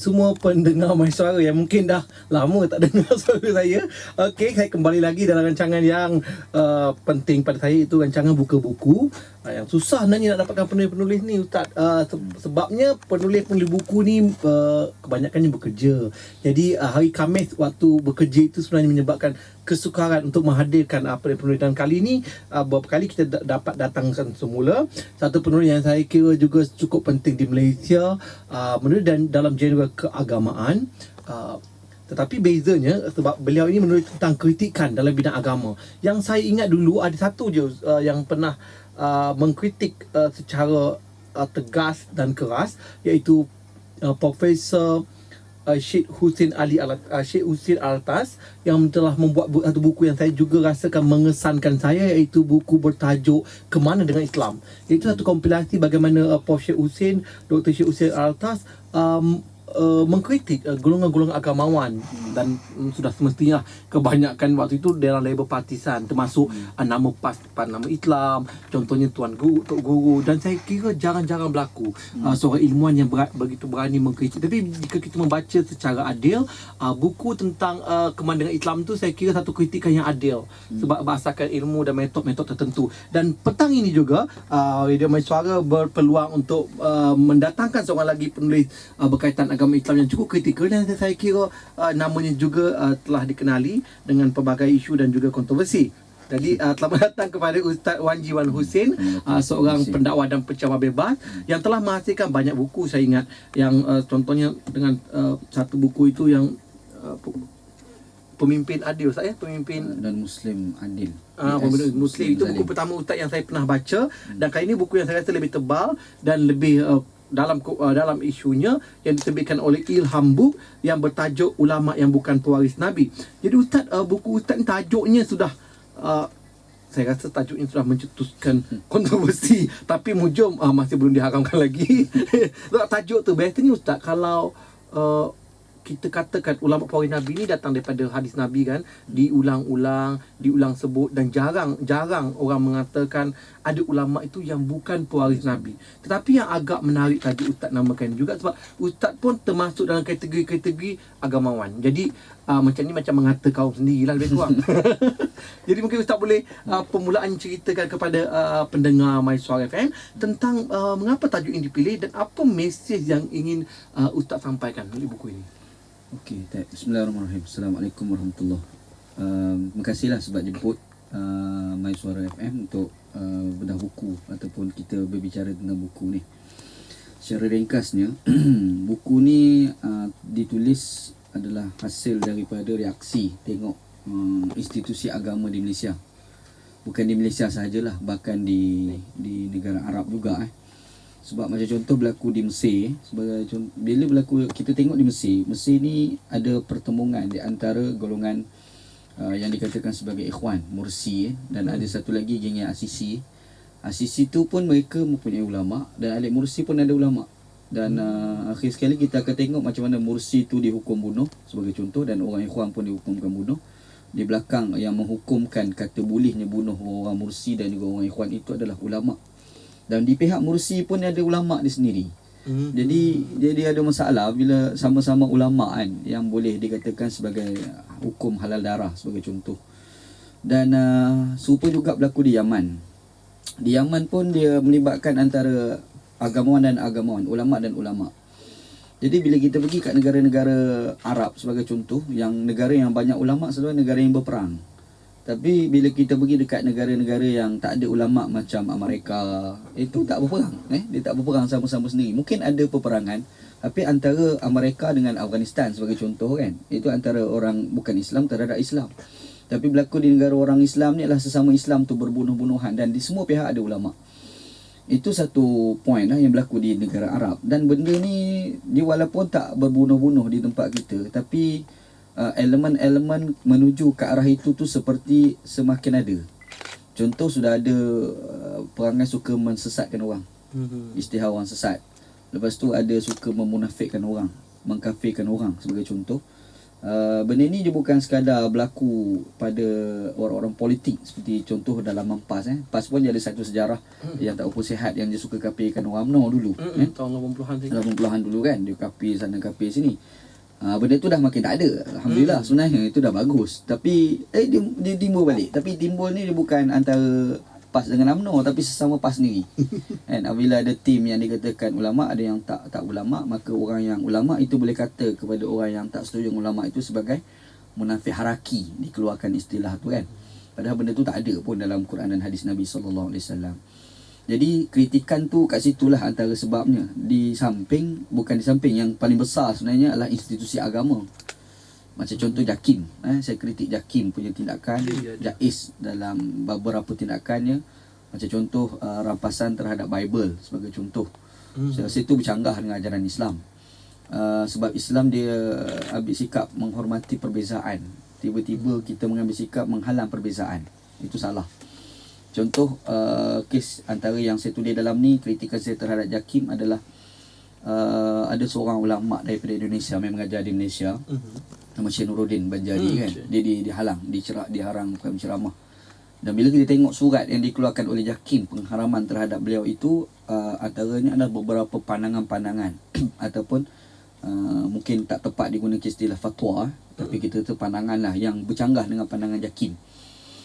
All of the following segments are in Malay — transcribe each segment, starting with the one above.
semua pendengar My Suara yang mungkin dah lama tak dengar suara saya. Okey, saya kembali lagi dalam rancangan yang penting pada saya, itu rancangan buka buku. Yang susah sebenarnya nak dapatkan penulis-penulis ni Ustaz. Sebabnya penulis-penulis buku ni kebanyakannya bekerja. Jadi hari Khamis waktu bekerja itu sebenarnya menyebabkan kesukaran untuk menghadirkan penulis. Dan kali ni beberapa kali kita dapat datangkan semula satu penulis yang saya kira juga cukup penting di Malaysia, menulis dan dalam genre keagamaan. Tetapi bezanya sebab beliau ini menulis tentang kritikan dalam bidang agama. Yang saya ingat dulu ada satu je yang pernah mengkritik secara tegas dan keras, iaitu Profesor Syed Hussein Alatas, yang telah membuat satu buku yang saya juga rasakan mengesankan saya, iaitu buku bertajuk Kemana Dengan Islam. Itu satu kompilasi bagaimana Prof. Syed Hussein, Dr. Syed Hussein Alatas mengkritik golongan-golongan agamawan, dan sudah semestinya kebanyakan waktu itu dalam label partisan, termasuk nama PAS depan nama Islam, contohnya Tuan Guru, Tok Guru. Dan saya kira jarang-jarang berlaku seorang ilmuwan yang begitu berani mengkritik. Tapi jika kita membaca secara adil buku tentang kemandangan Islam tu, saya kira satu kritikan yang adil sebab berdasarkan ilmu dan metod-metod tertentu. Dan petang ini juga Radio My Suara berpeluang untuk mendatangkan seorang lagi penulis berkaitan agama Islam yang cukup kritikal, dan saya kira namanya juga telah dikenali dengan pelbagai isu dan juga kontroversi. Jadi selamat datang kepada Ustaz Wan Ji Wan Husin, seorang pendakwa dan penceramah bebas yang telah menghasilkan banyak buku. Saya ingat yang contohnya dengan satu buku itu yang Pemimpin Adil, saya Pemimpin dan Muslim Adil. Pemimpin Muslim itu buku pertama Ustaz yang saya pernah baca, dan kali ini buku yang saya rasa lebih tebal dan lebih dalam isunya, yang diterbitkan oleh Ilham Book yang bertajuk Ulama Yang Bukan Pewaris Nabi. Jadi Ustaz, buku Ustaz ni tajuknya sudah saya rasa tajuknya sudah mencetuskan kontroversi, tapi mujum masih belum diharamkan lagi. Tajuk tu biasanya Ustaz, kalau kita katakan ulama pewaris Nabi ni datang daripada hadis Nabi kan, diulang sebut, dan jarang orang mengatakan ada ulama itu yang bukan pewaris Nabi. Tetapi yang agak menarik tadi Ustaz namakan juga sebab Ustaz pun termasuk dalam kategori agamawan. Jadi macam ni macam mengata kaum sendirilah lebih kurang. Jadi mungkin Ustaz boleh permulaan ceritakan kepada pendengar My Suara FM tentang mengapa tajuk ini dipilih dan apa mesej yang ingin Ustaz sampaikan melalui buku ini. Okey, bismillahirrahmanirrahim. Assalamualaikum warahmatullahi. Terima kasihlah sebab jemput My Suara FM untuk bedah buku ataupun kita berbicara tentang buku ni. Secara ringkasnya, buku ni ditulis adalah hasil daripada reaksi tengok institusi agama di Malaysia. Bukan di Malaysia sahajalah, bahkan di negara Arab juga Sebab macam contoh berlaku di Mesir, sebagai contoh, bila berlaku kita tengok di Mesir ni ada pertemuan di antara golongan yang dikatakan sebagai Ikhwan Mursi dan ada satu lagi geng yang Asisi. Asisi tu pun mereka mempunyai ulama, dan Alik Mursi pun ada ulama. Dan akhir sekali kita akan tengok macam mana Mursi tu dihukum bunuh sebagai contoh, dan orang Ikhwan pun dihukumkan bunuh. Di belakang yang menghukumkan kata bolehnya bunuh orang Mursi dan juga orang Ikhwan itu adalah ulama. Dan di pihak Mursi pun ada ulama dia sendiri. Jadi ada masalah bila sama-sama ulama yang boleh dikatakan sebagai hukum halal darah sebagai contoh. Dan serupa juga berlaku di Yaman. Di Yaman pun dia melibatkan antara agamawan dan agamawan, ulama dan ulama. Jadi bila kita pergi kat negara-negara Arab sebagai contoh, yang negara yang banyak ulama selalu negara yang berperang. Tapi bila kita pergi dekat negara-negara yang tak ada ulama macam Amerika, itu tak berperang. Dia tak berperang sama-sama sendiri. Mungkin ada peperangan, tapi antara Amerika dengan Afghanistan sebagai contoh kan, itu antara orang bukan Islam terhadap Islam. Tapi berlaku di negara orang Islam ni adalah sesama Islam tu berbunuh-bunuhan, dan di semua pihak ada ulama. Itu satu point yang berlaku di negara Arab. Dan benda ni dia walaupun tak berbunuh-bunuh di tempat kita, tapi elemen-elemen menuju ke arah itu tu seperti semakin ada. Contoh, sudah ada perangai suka mensesatkan orang, istilah orang sesat. Lepas tu ada suka memunafikkan orang, mengkafirkan orang sebagai contoh. Benda ni dia bukan sekadar berlaku pada orang-orang politik, seperti contoh dalam PAS. PAS pun dia ada satu sejarah yang tak apa sihat, yang dia suka kapirkan orang UMNO dulu. Tahun 80-an tadi. 80-an dulu kan, dia kapir sana kapir sini. Benda tu dah makin tak ada. Alhamdulillah, sebenarnya itu dah bagus. Tapi dia timbul balik. Tapi timbul ni dia bukan antara PAS dengan UMNO, tapi sesama PAS sendiri. Kan, apabila ada tim yang dikatakan ulama, ada yang tak ulama, maka orang yang ulama itu boleh kata kepada orang yang tak setuju dengan ulama itu sebagai munafik haraki, dikeluarkan istilah tu kan. Padahal benda tu tak ada pun dalam Quran dan hadis Nabi SAW. Jadi kritikan tu kat situlah antara sebabnya. Bukan di samping, yang paling besar sebenarnya adalah institusi agama. Macam contoh JAKIM, saya kritik JAKIM punya tindakan, JAIS dalam beberapa tindakannya. Macam contoh rampasan terhadap Bible sebagai contoh. Saya rasa itu bercanggah dengan ajaran Islam. Sebab Islam dia ambil sikap menghormati perbezaan. Tiba-tiba kita mengambil sikap menghalang perbezaan. Itu salah. Contoh kes antara yang saya tulis dalam ni, kritikan saya terhadap JAKIM adalah ada seorang ulama daripada Indonesia yang mengajar di Malaysia, nama Syekh Nuruddin Banjari kan. Dia dihalang, diharang bukan ceramah. Dan bila kita tengok surat yang dikeluarkan oleh JAKIM pengharaman terhadap beliau itu, antaranya adalah beberapa pandangan-pandangan ataupun mungkin tak tepat digunakan istilah fatwa, tapi kita tu pandangan lah yang bercanggah dengan pandangan JAKIM.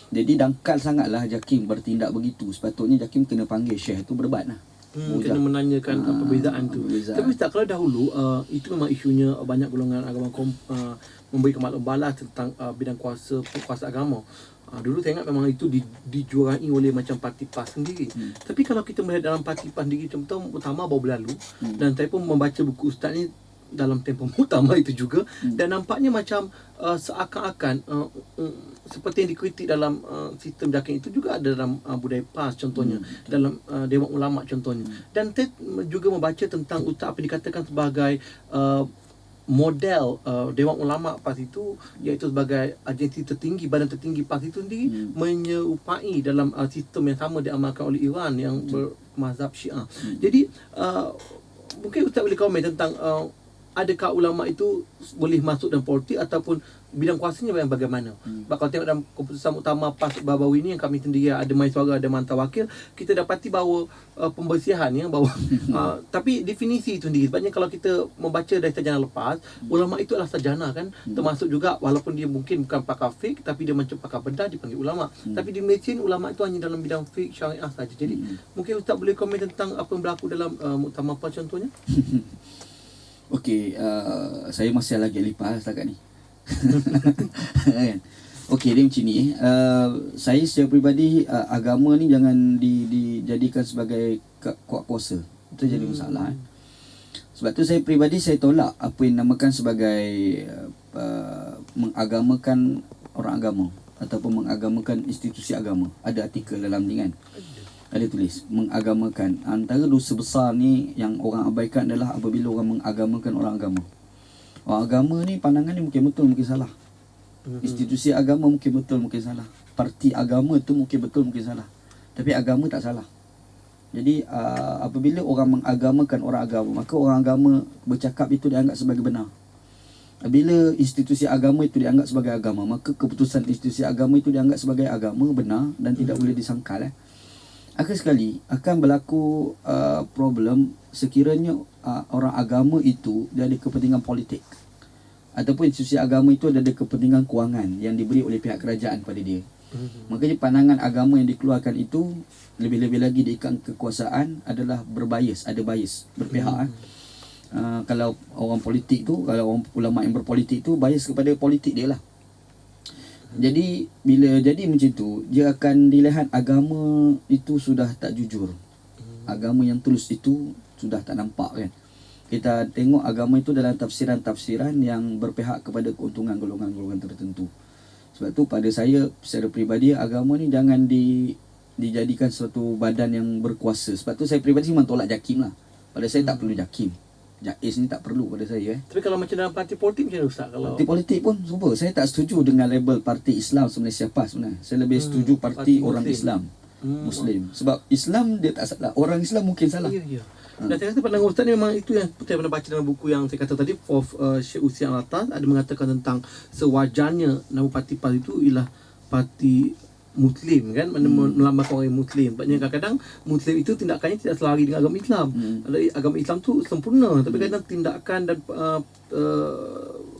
Jadi dangkal sangatlah JAKIM bertindak begitu. Sepatutnya JAKIM kena panggil Syekh tu berdebat lah. Kena menanyakan perbezaan tu. Tapi Ustaz, kalau dahulu itu memang isunya banyak golongan agama memberi maklum balas tentang bidang kuasa agama. Dulu saya ingat memang itu dijuarai oleh macam parti PAS sendiri. Tapi kalau kita melihat dalam parti PAS sendiri, contoh Muktamar baru berlalu, dan saya pun membaca buku Ustaz ni dalam tempoh Muktamar itu juga, dan nampaknya macam seakan-akan seperti yang dikritik dalam sistem JAKIM itu juga ada dalam budaya PAS contohnya, dalam Dewan Ulama contohnya. Dan saya juga membaca tentang Ustaz apa dikatakan sebagai model Dewan Ulama PAS itu, iaitu sebagai agensi tertinggi, badan tertinggi PAS itu sendiri menyerupai dalam sistem yang sama diamalkan oleh Iran yang bermazhab Syiah. Jadi mungkin Ustaz boleh komen tentang adakah ulama itu boleh masuk dalam politik ataupun bidang kuasanya yang bagaimana? Sebab kalau tengok dalam keputusan Muktamar PAS baru-baru ini yang kami sendiri ada Maiswara, ada Mantau Wakil, kita dapati bahawa pembersihan bahawa tapi definisi itu sendiri. Sebabnya kalau kita membaca dari sarjana lepas, ulama itu adalah sarjana kan, termasuk juga walaupun dia mungkin bukan pakar fiqh, tapi dia macam pakar bedah dipanggil ulama. Tapi di Malaysia ulama itu hanya dalam bidang fiqh syariah saja. Jadi mungkin Ustaz boleh komen tentang apa yang berlaku dalam Muktamar PAS contohnya? Okey, saya masih lagi lipas setakat ni. Kan? Okey, dia macam ni. Saya secara peribadi, agama ni jangan dijadikan sebagai kuat kuasa. Itu jadi masalah. Sebab tu saya peribadi, saya tolak apa yang namakan sebagai mengagamakan orang agama ataupun mengagamakan institusi agama. Ada artikel dalam ni kan, ada tulis mengagamakan. Antara dosa besar ni yang orang abaikan adalah apabila orang mengagamakan orang agama. Orang agama ni pandangan ni mungkin betul, mungkin salah. Institusi agama mungkin betul, mungkin salah. Parti agama tu mungkin betul, mungkin salah. Tapi agama tak salah. Jadi apabila orang mengagamakan orang agama, maka orang agama bercakap itu dianggap sebagai benar. Bila institusi agama itu dianggap sebagai agama, maka keputusan institusi agama itu dianggap sebagai agama benar dan tidak boleh disangkal. Akhir sekali akan berlaku problem sekiranya orang agama itu dia ada kepentingan politik, ataupun institusi agama itu ada kepentingan kewangan yang diberi oleh pihak kerajaan pada dia. Makanya pandangan agama yang dikeluarkan itu lebih-lebih lagi diikat kekuasaan adalah berbias, ada bias, berpihak. Kalau orang politik tu, kalau orang ulama yang berpolitik tu bias kepada politik dia lah. Jadi bila jadi macam tu, dia akan dilihat agama itu sudah tak jujur. Agama yang tulus itu sudah tak nampak kan. Kita tengok agama itu dalam tafsiran-tafsiran yang berpihak kepada keuntungan golongan-golongan tertentu. Sebab tu pada saya secara peribadi, agama ni jangan dijadikan suatu badan yang berkuasa. Sebab tu saya peribadi memang tolak JAKIM lah. Pada saya tak perlu JAKIM. JAIS ni tak perlu pada saya. Tapi kalau macam dalam parti politik macam mana Ustaz? Parti politik pun super. Saya tak setuju dengan label Parti Islam Malaysia PAS sebenarnya. Saya lebih setuju Parti Orang Islam. Muslim. Sebab Islam dia tak salah, orang Islam mungkin salah. Ya, ya. Dan saya rasa pandangan Ustaz ni memang itu yang saya pernah baca dalam buku yang saya kata tadi, Prof. Syekh Usi Al-Atas ada mengatakan tentang sewajarnya nama parti PAS itu ialah parti Muslim kan, melambangkan orang Muslim. Sebabnya kadang-kadang Muslim itu tindakannya tidak selari dengan agama Islam. Agama Islam tu sempurna, tapi kadang tindakan dan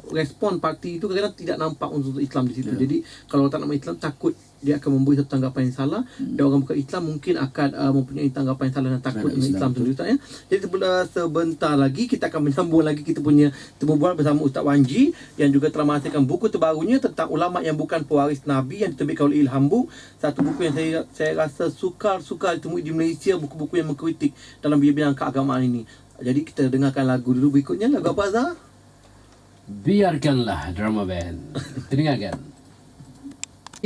respon parti itu kadang-kadang tidak nampak unsur Islam di situ. Jadi kalau tak nama Islam, takut dia akan memberi satu tanggapan yang salah, dan orang bukan Islam mungkin akan mempunyai tanggapan yang salah dan takut dengan Islam sendiri, Ustaz ya. Jadi sebentar lagi kita akan menyambung lagi kita punya temu bual bersama Ustaz Wanji yang juga telah menghasilkan buku terbarunya tentang ulama yang bukan pewaris Nabi yang diterbitkan oleh Ilham Book. Satu buku yang saya rasa sukar ditemui di Malaysia, buku-buku yang mengkritik dalam bidang keagamaan ini. Jadi kita dengarkan lagu dulu berikutnya. Lagu apa, Azhar? Biarkanlah Drama Band. Dengarkan.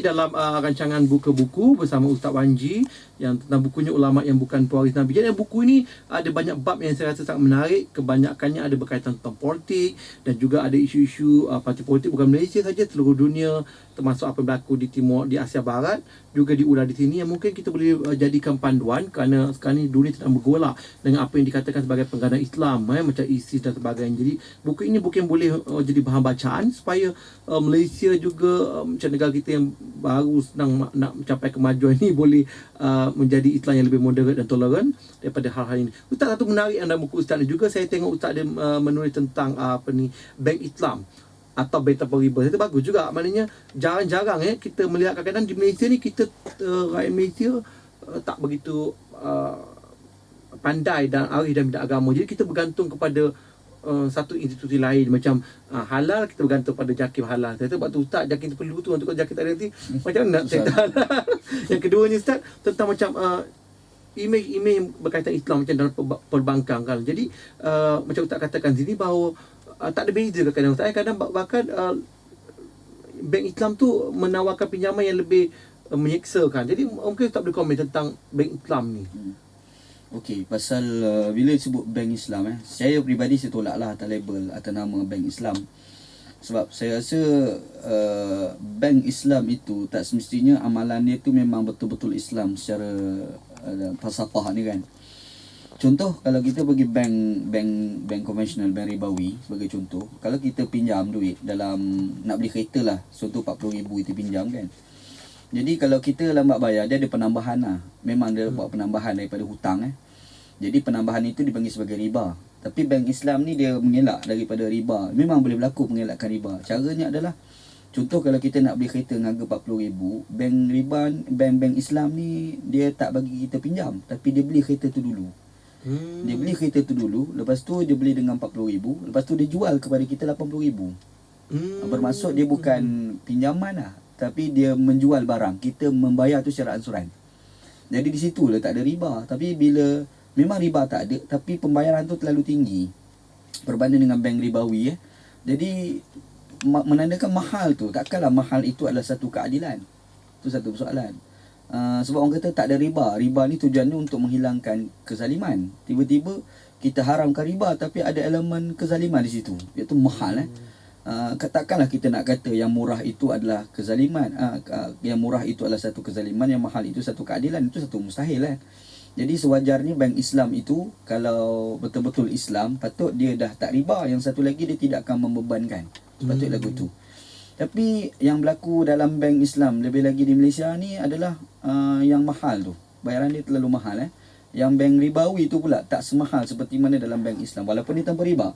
Dalam rancangan buku-buku bersama Ustaz Wanji yang tentang bukunya Ulama yang Bukan Pewaris Nabi. Jadi buku ini ada banyak bab yang saya rasa sangat menarik. Kebanyakannya ada berkaitan tentang politik dan juga ada isu-isu parti politik bukan Malaysia saja, seluruh dunia, termasuk apa yang berlaku di Timur, di Asia Barat juga diulas di sini, yang mungkin kita boleh jadikan panduan kerana sekarang ni dunia sedang bergolak dengan apa yang dikatakan sebagai pengganas Islam macam ISIS dan sebagainya. Jadi buku ini bukan boleh jadi bahan bacaan supaya Malaysia juga macam negara kita yang baru sedang nak mencapai kemajuan ini boleh menjadi Islam yang lebih moderat dan toleran daripada hal-hal ini. Ustaz, satu menarik dalam buku Ustaz ni juga, saya tengok Ustaz dia menulis tentang bank Islam atau bank tanpa riba. Itu bagus juga. Maknanya jarang-jarang kita melihat kadang-kadang di Malaysia ni kita rakyat Malaysia tak begitu pandai dan arif dalam bidang agama. Jadi kita bergantung kepada satu institusi lain. Macam halal, kita bergantung pada JAKIM halal. Saya tahu waktu Ustaz JAKIM tu perlu tu, untuk JAKIM tak ada nanti macam mana nak sektor halal. Yang keduanya Ustaz tentang macam imej-imej berkaitan Islam macam dalam perbankan kan. Jadi macam Ustaz katakan sini bahawa tak ada beza kadang-kadang Ustaz. Kadang bahkan bank Islam tu menawarkan pinjaman yang lebih menyeksakan. Jadi mungkin Ustaz boleh komen tentang bank Islam ni. Okey, pasal bila sebut bank Islam saya peribadi saya tolaklah atas label atau nama bank Islam. Sebab saya rasa bank Islam itu tak semestinya amalan dia tu memang betul-betul Islam secara falsafah ni kan. Contoh, kalau kita pergi bank konvensional, bank ribawi sebagai contoh, kalau kita pinjam duit dalam nak beli kereta lah, contoh 40,000 kita pinjam kan. Jadi kalau kita lambat bayar, dia ada penambahan lah. Memang dia buat penambahan daripada hutang Jadi penambahan itu dipanggil sebagai riba. Tapi bank Islam ni dia mengelak daripada riba. Memang boleh berlaku mengelakkan riba. Caranya adalah, contoh kalau kita nak beli kereta dengan harga 40,000, bank Islam ni dia tak bagi kita pinjam, tapi dia beli kereta tu dulu. Dia beli kereta tu dulu, lepas tu dia beli dengan 40,000, lepas tu dia jual kepada kita 80,000. Bermaksud dia bukan pinjaman lah, tapi dia menjual barang. Kita membayar tu secara ansuran. Jadi di situ lah tak ada riba. Tapi bila memang riba tak ada, tapi pembayaran tu terlalu tinggi berbanding dengan bank ribawi Jadi menandakan mahal tu, takkanlah mahal itu adalah satu keadilan. Itu satu persoalan. Sebab orang kata tak ada riba. Riba ni tujuannya untuk menghilangkan kezaliman. Tiba-tiba kita haramkan riba, tapi ada elemen kezaliman di situ, iaitu mahal Takkanlah kita nak kata yang murah itu adalah kezaliman, yang murah itu adalah satu kezaliman, yang mahal itu satu keadilan. Itu satu mustahil Jadi sewajarnya bank Islam itu, kalau betul-betul Islam, patut dia dah tak riba. Yang satu lagi, dia tidak akan membebankan. Sepatutnya lagu tu. Tapi yang berlaku dalam bank Islam, lebih lagi di Malaysia ni, adalah yang mahal tu. Bayaran dia terlalu mahal Yang bank ribawi tu pula tak semahal seperti mana dalam bank Islam, walaupun dia tanpa riba.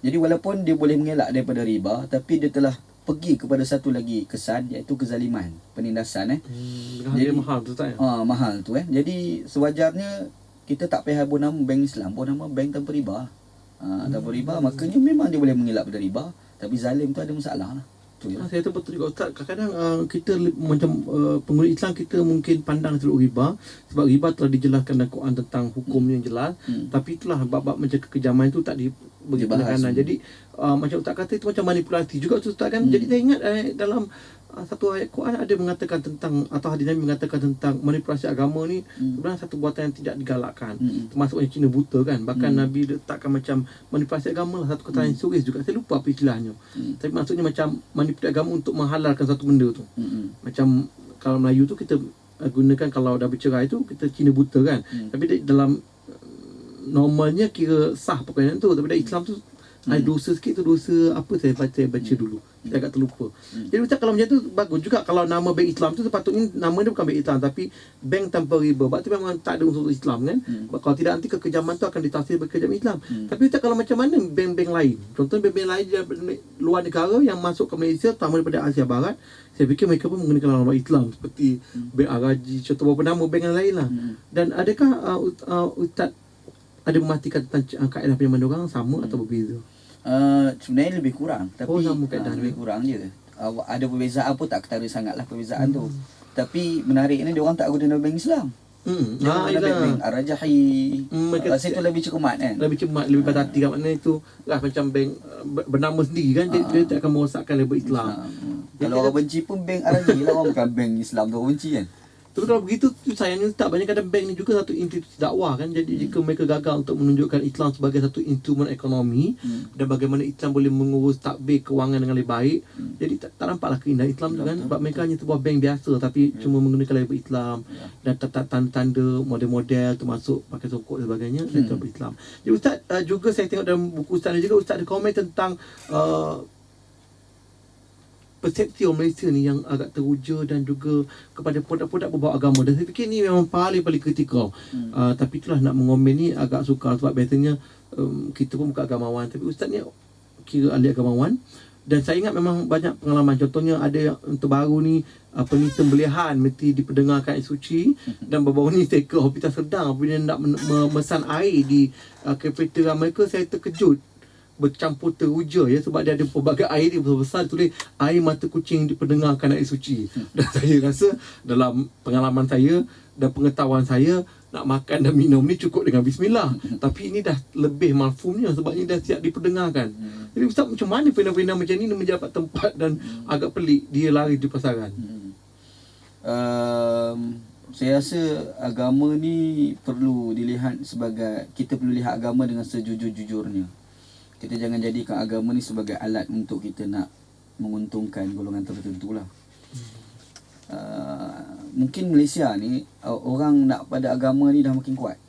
Jadi walaupun dia boleh mengelak daripada riba, tapi dia telah pergi kepada satu lagi kesan, iaitu kezaliman, penindasan Jadi mahal tu tak mahal tu Jadi sewajarnya kita tak payah buat nama bank Islam, buat nama bank tanpa riba. Tanpa riba, makanya memang dia boleh mengelak pada riba, tapi zalim tu ada masalah lah. Saya tahu betul juga Ustaz. Kadang-kadang kita macam pengguna Islam, kita mungkin pandang seluk riba, sebab riba telah dijelaskan dalam Quran tentang hukum yang jelas. Tapi itulah bab-bab macam kekejaman itu tak diberi penekanan. Jadi macam Ustaz kata, itu macam manipulasi juga Ustaz kan. Jadi saya ingat dalam satu ayat Quran ada mengatakan tentang, atau hadis Nabi mengatakan tentang manipulasi agama ni sebenarnya satu buatan yang tidak digalakkan. Termasuk yang Cina buta kan. Bahkan Nabi letakkan macam manipulasi agama lah, satu kata yang suris juga. Saya lupa apa istilahnya. Tapi maksudnya macam manipulasi agama untuk menghalalkan satu benda tu. Macam kalau Melayu tu kita gunakan kalau dah bercerai tu kita Cina buta kan. Tapi dalam normalnya kira sah perkahwinan tu. Tapi dalam Islam tu ada dosa sikit tu, dosa apa saya baca dulu. Saya agak terlupa. Jadi Ustaz, kalau macam tu bagus juga kalau nama bank Islam tu sepatutnya nama dia bukan bank Islam tapi bank tanpa riba. Sebab tu memang tak ada unsur Islam kan. Kalau tidak nanti kekejaman tu akan ditafsir sebagai kekejaman Islam. Tapi Ustaz, kalau macam mana bank-bank lain? Contohnya bank-bank lain luar negara yang masuk ke Malaysia terutama daripada Asia Barat, saya fikir mereka pun menggunakan nama Islam seperti Bank Araji, contoh beberapa nama bank yang lain lah. Dan adakah Ustaz ada memastikan tentang kaedah pinjaman diorang sama atau berbeza? Sebenarnya lebih kurang, tapi sama kaedah lebih kurang je. Ada perbezaan pun tak ketara sangatlah perbezaan tu. Tapi menariknya dia orang tak guna bank Islam. Dia guna bank Ar-Rajahi. Rasa itu lebih cermat kan. Lebih cermat, lebih berhati kan, maknanya itu lah macam bank bernama sendiri kan, dia tak akan merosakkan label Islam. Kalau orang benci pun bank Ar-Rajahi lah, orang bukan bank Islam tu orang benci kan. Tapi kalau begitu sayangnya tak banyak kadang bank ni juga satu institusi dakwah kan. Jadi jika mereka gagal untuk menunjukkan Islam sebagai satu instrumen ekonomi dan bagaimana Islam boleh mengurus takbir kewangan dengan lebih baik, jadi tak nampaklah keindahan Islam tu kan. Sebab mereka hanya sebuah bank biasa tapi cuma menggunakan label Islam dan tanda-tanda model-model termasuk pakai songkok dan sebagainya dan itu Islam. Jadi Ustaz, juga saya tengok dalam buku Ustaz ni juga Ustaz ada komen tentang persepsi orang Malaysia ni yang agak teruja dan juga kepada produk-produk berbau agama, dan saya fikir ni memang paling kritikal. Tapi itulah nak mengomen ni agak sukar sebab biasanya kita pun bukan agamawan tapi Ustaz ni kira ahli agamawan, dan saya ingat memang banyak pengalaman. Contohnya ada yang terbaru ni penita belihan mesti diperdengarkan ayat suci, dan baru-baru ni saya ke Hospital Serdang apabila nak memesan air di kafeteria mereka, saya terkejut bercampur teruja ya, sebab dia ada pelbagai air dia besar-besar tulis air mata kucing diperdengarkan ayat suci. Dan saya rasa dalam pengalaman saya dan pengetahuan saya, nak makan dan minum ni cukup dengan bismillah. Tapi ini dah lebih mafhumnya sebab ini dah siap diperdengarkan. Jadi Ustaz, macam mana fenomena macam ni mendapat tempat dan agak pelik dia lari di pasaran? Saya rasa agama ni perlu dilihat sebagai, kita perlu lihat agama dengan sejujur-jujurnya. Kita jangan jadikan agama ni sebagai alat untuk kita nak menguntungkan golongan tertentu lah. Mungkin Malaysia ni orang nak pada agama ni dah makin kuat.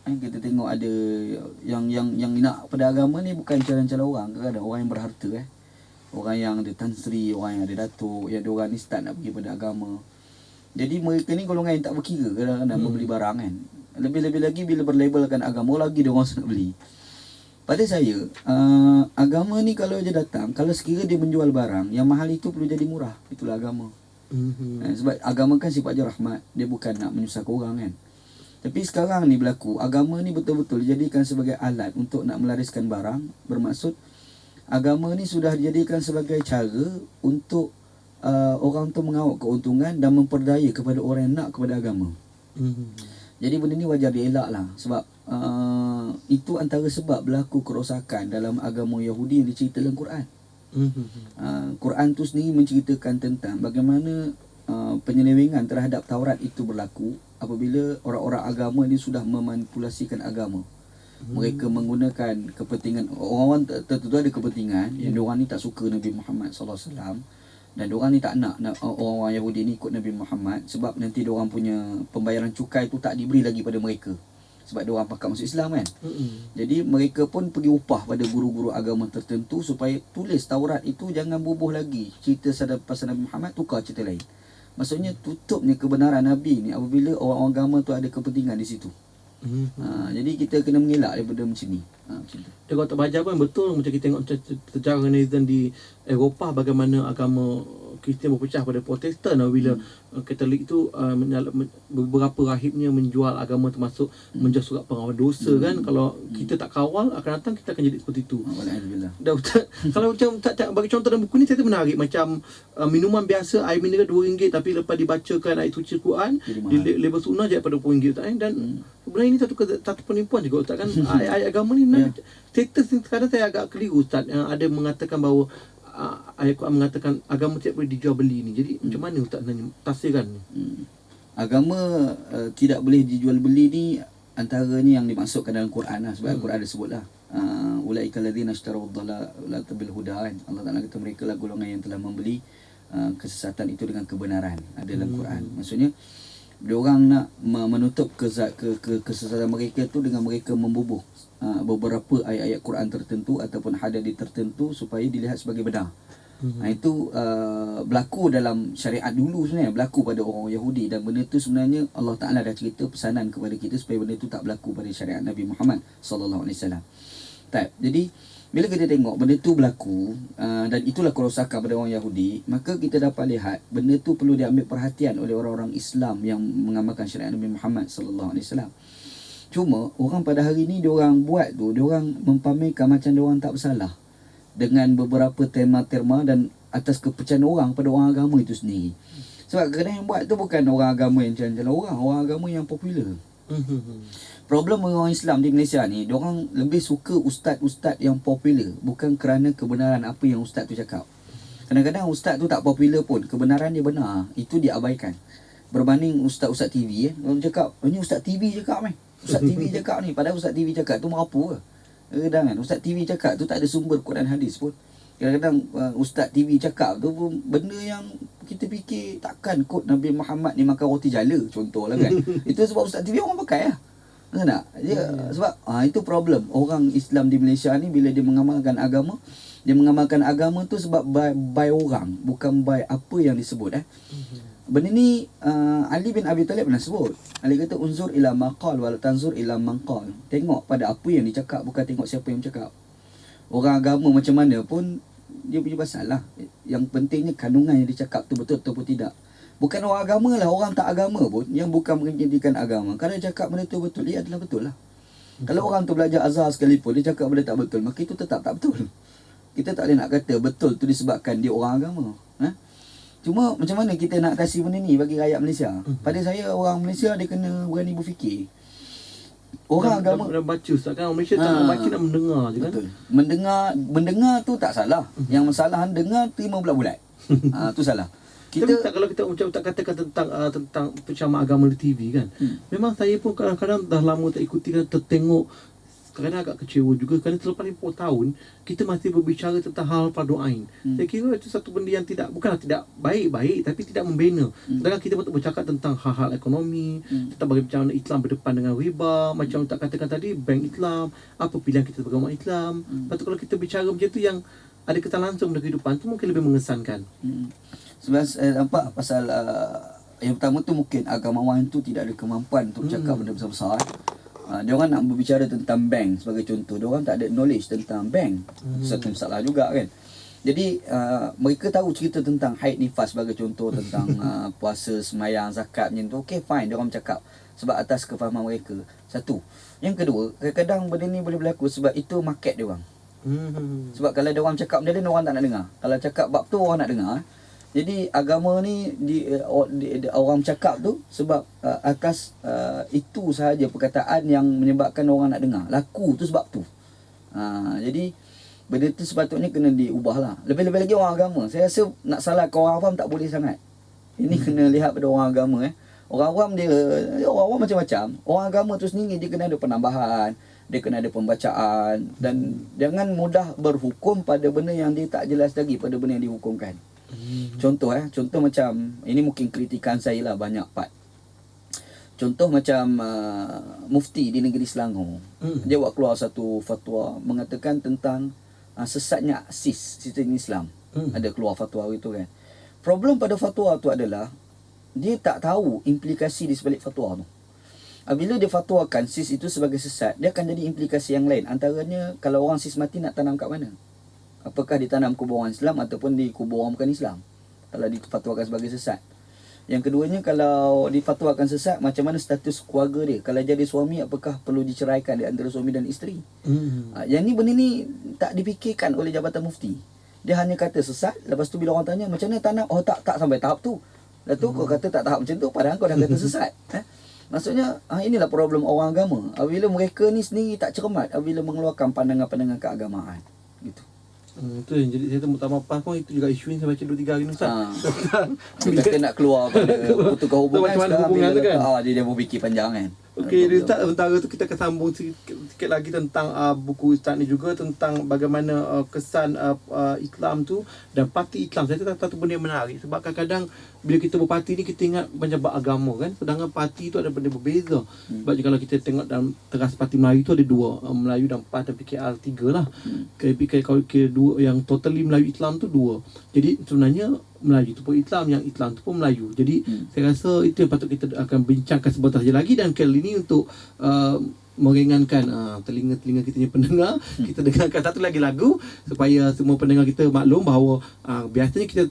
Kita tengok ada yang nak pada agama ni bukan calon-calon orang, kadang-kadang orang yang berharta orang yang ada Tan Sri, orang yang ada datuk, yang diorang ni start nak pergi pada agama. Jadi mereka ni golongan yang tak berkira kadang-kadang membeli barang kan. Lebih-lebih lagi bila berlabelkan agama, lagi diorang nak beli. Pada saya, agama ni kalau dia datang, kalau sekiranya dia menjual barang, yang mahal itu perlu jadi murah. Itulah agama. Sebab agama kan sifatnya rahmat, dia bukan nak menyusahkan orang kan. Tapi sekarang ni berlaku, agama ni betul-betul dijadikan sebagai alat untuk nak melariskan barang. Bermaksud, agama ni sudah dijadikan sebagai cara untuk orang tu mengawak keuntungan dan memperdaya kepada orang yang nak kepada agama. Jadi benda ni wajar dielak lah. Sebab itu antara sebab berlaku kerosakan dalam agama Yahudi yang dicerita dalam Quran. Quran tu sendiri menceritakan tentang bagaimana penyelewengan terhadap Taurat itu berlaku apabila orang-orang agama ni sudah memanipulasikan agama. Mereka menggunakan kepentingan, orang-orang tertentu ada kepentingan yang diorang ni tak suka Nabi Muhammad SAW. Dan diorang ni tak nak orang-orang Yahudi ni ikut Nabi Muhammad, sebab nanti diorang punya pembayaran cukai tu tak diberi lagi pada mereka, sebab diorang pakat masuk Islam kan. Jadi mereka pun pergi upah pada guru-guru agama tertentu supaya tulis Taurat itu jangan bubuh lagi cerita pasal Nabi Muhammad, tukar cerita lain. Maksudnya tutupnya kebenaran Nabi ni apabila orang-orang agama tu ada kepentingan di situ. Jadi kita kena mengelak daripada macam ni. Macam tu. Dan kalau tak belajar pun betul macam kita tengok sejarah netizen di Eropah, bagaimana agama Kristian berpecah pada Protestan bila Katolik itu beberapa rahibnya menjual agama, termasuk menjual surat pengakuan dosa kan. Kalau kita tak kawal, akan datang kita akan jadi seperti itu. Alhamdulillah. Dan Ustaz, kalau macam bagi contoh dalam buku ni saya tu menarik, macam minuman biasa air mineral RM2 tapi lepas dibacakan ayat suci Quran di label sunnah je pada RM20 Ustaz dan sebenarnya ini satu penipuan juga Ustaz kan. Ayat agama ni status ni sekarang saya agak keliru Ustaz, yang ada mengatakan bahawa ayat Quran mengatakan agama tidak boleh dijual beli ni. Jadi macam mana Ustaz nak tafsirkan ni? Agama tidak boleh dijual beli ni antaranya yang dimaksudkan dalam Quran lah. Sebab Quran ada sebutlah ulaika alladzina ishtaraw ad-dalalata bil huda kan. Allah Taala kata mereka lah golongan yang telah membeli kesesatan itu dengan kebenaran. Ada dalam Quran. Maksudnya Diorang nak menutup kesesatan mereka tu dengan mereka membubuh beberapa ayat-ayat Quran tertentu ataupun hadis tertentu supaya dilihat sebagai benar. Itu berlaku dalam syariat dulu sebenarnya, berlaku pada orang Yahudi, dan benda tu sebenarnya Allah Ta'ala dah cerita pesanan kepada kita supaya benda tu tak berlaku pada syariat Nabi Muhammad sallallahu alaihi wasallam. Jadi bila kita tengok benda tu berlaku dan itulah kerosakan pada orang Yahudi, maka kita dapat lihat benda tu perlu diambil perhatian oleh orang-orang Islam yang mengamalkan syariat Nabi Muhammad sallallahu alaihi wasallam. Cuma orang pada hari ni diorang buat tu, diorang mempamerkan macam diorang tak bersalah dengan beberapa tema-tema dan atas kepercayaan orang pada orang agama itu sendiri. Sebab kadang yang buat tu bukan orang agama yang jalan-jalan orang agama yang popular. Problem orang Islam di Malaysia ni, diorang lebih suka ustaz-ustaz yang popular, bukan kerana kebenaran apa yang ustaz tu cakap. Kadang-kadang ustaz tu tak popular pun, kebenaran dia benar, itu diabaikan. Berbanding ustaz-ustaz TV orang cakap, ini ustaz TV cakap ni. Ustaz TV cakap ni, padahal ustaz TV cakap tu merapu ke? Kadang-kadang ustaz TV cakap tu tak ada sumber Quran hadis pun. Kadang-kadang ustaz TV cakap tu pun benda yang kita fikir takkan kot Nabi Muhammad ni makan roti jala, contohlah kan. Itu sebab ustaz TV orang pakai lah. Betul tak? Sebab itu problem orang Islam di Malaysia ni, bila dia mengamalkan agama, dia mengamalkan agama tu sebab by orang, bukan by apa yang disebut. Benda ni Ali bin Abi Talib pernah sebut. Ali kata unzur ila maqal wal tanzur ila manqal. Tengok pada apa yang dicakap, bukan tengok siapa yang bercakap. Orang agama macam mana pun dia punya pasal lah. Yang pentingnya kandungan yang dicakap tu betul ataupun tidak. Bukan orang agama lah, orang tak agama pun yang bukan menjadikan agama, kalau dia cakap benda tu betul, dia adalah betul lah. Kalau orang tu belajar azhar sekalipun, dia cakap benda tak betul, maka itu tetap tak betul. Kita tak boleh nak kata betul tu disebabkan dia orang agama. Cuma macam mana kita nak atasi benda ni bagi rakyat Malaysia? Pada saya, orang Malaysia dia kena berani berfikir. Orang agama nak baca, sekarang Malaysia tak nak baca, nak mendengar je kan. Betul. Mendengar tu tak salah. Yang masalah dengar terima bulat-bulat. Tu salah. Tapi tak, kalau kita macam tak katakan tentang penceramah agama di TV kan. Memang saya pun kadang-kadang dah lama tak ikuti kan, tertengok, kadang agak kecewa juga kerana selepas 50 tahun kita masih berbicara tentang hal fardu ain. Saya kira itu satu benda yang bukanlah tidak baik-baik, tapi tidak membina. Sedangkan kita patut bercakap tentang hal-hal ekonomi, tentang bagaimana Islam berdepan dengan riba, macam tak katakan tadi bank Islam, apa pilihan kita sebagai umat Islam. Patut kalau kita bicara macam tu yang ada kesan langsung dalam kehidupan tu, mungkin lebih mengesankan. Sebab saya nampak pasal yang pertama tu mungkin agamawan tu tidak ada kemampuan untuk cakap benda besar-besar. Dia orang nak berbicara tentang bank sebagai contoh, dia orang tak ada knowledge tentang bank. Satu masalah juga kan. Jadi mereka tahu cerita tentang haid nifas sebagai contoh, tentang puasa, semayang, zakat macam tu. Okay, fine, dia orang bercakap sebab atas kefahaman mereka. Satu. Yang kedua, kadang-kadang benda ni boleh berlaku sebab itu market dia orang. Sebab kalau dia orang cakap benda lain, orang tak nak dengar. Kalau cakap bab tu, orang nak dengar. Jadi agama ni orang cakap tu sebab atas itu sahaja perkataan yang menyebabkan orang nak dengar. Laku tu sebab tu. Jadi benda tu sepatutnya kena diubah lah. Lebih-lebih lagi orang agama. Saya rasa nak salahkan orang awam tak boleh sangat. Ini kena lihat pada orang agama. Orang awam orang awam macam-macam. Orang agama tu sendiri dia kena ada penambahan, dia kena ada pembacaan, dan jangan mudah berhukum pada benda yang dia tak jelas lagi pada benda yang dihukumkan. Contoh macam ini mungkin kritikan saya lah banyak part. Contoh macam mufti di negeri Selangor. Dia buat keluar satu fatwa mengatakan tentang sesatnya sistem Islam. Ada keluar fatwa itu kan. Problem pada fatwa tu adalah dia tak tahu implikasi di sebalik fatwa tu. Bila dia fatwakan sis itu sebagai sesat, dia akan jadi implikasi yang lain. Antaranya kalau orang sis mati nak tanam kat mana? Apakah ditanam kubur orang Islam ataupun di kubur orang bukan Islam? Kalau difatwakan sebagai sesat. Yang keduanya, kalau difatwakan sesat, macam mana status keluarga dia? Kalau jadi suami, apakah perlu diceraikan di antara suami dan isteri? Yang ni benda ni tak dipikirkan oleh Jabatan Mufti. Dia hanya kata sesat. Lepas tu bila orang tanya macam mana tanam, oh tak sampai tahap tu. Lepas tu kau kata tak tahap macam tu, padahal kau dah kata sesat. Maksudnya inilah problem orang agama. Bila mereka ni sendiri tak cermat bila mengeluarkan pandangan-pandangan keagamaan. Gitu. Itu yang jadi saya tak maaf pun, itu juga isu yang saya baca 2-3 hari ni Ustaz. Kita nak keluar pada putuskan hubungan, macam mana hubungan tu kan? Dia berfikir panjang kan. Okey, Ustaz, sementara tu kita akan sambung sikit lagi tentang buku Ustaz ni juga, tentang bagaimana kesan Islam tu dan parti Islam. Saya rasa satu benda yang menarik sebab kadang-kadang bila kita berparti ni kita ingat macam agama kan, sedangkan parti tu ada benda berbeza. Sebab kalau kita tengok dalam teras parti Melayu tu ada dua, Melayu dan PAS dan PKR tiga lah. Kalau kira dua yang totally Melayu Islam tu dua. Jadi sebenarnya Melayu tu pun Islam, yang Islam tu pun Melayu. Jadi saya rasa itu yang patut kita akan bincangkan sebentar saja lagi, dan kali ini untuk meringankan telinga-telinga kita punya pendengar, kita dengarkan satu lagi lagu supaya semua pendengar kita maklum bahawa biasanya kita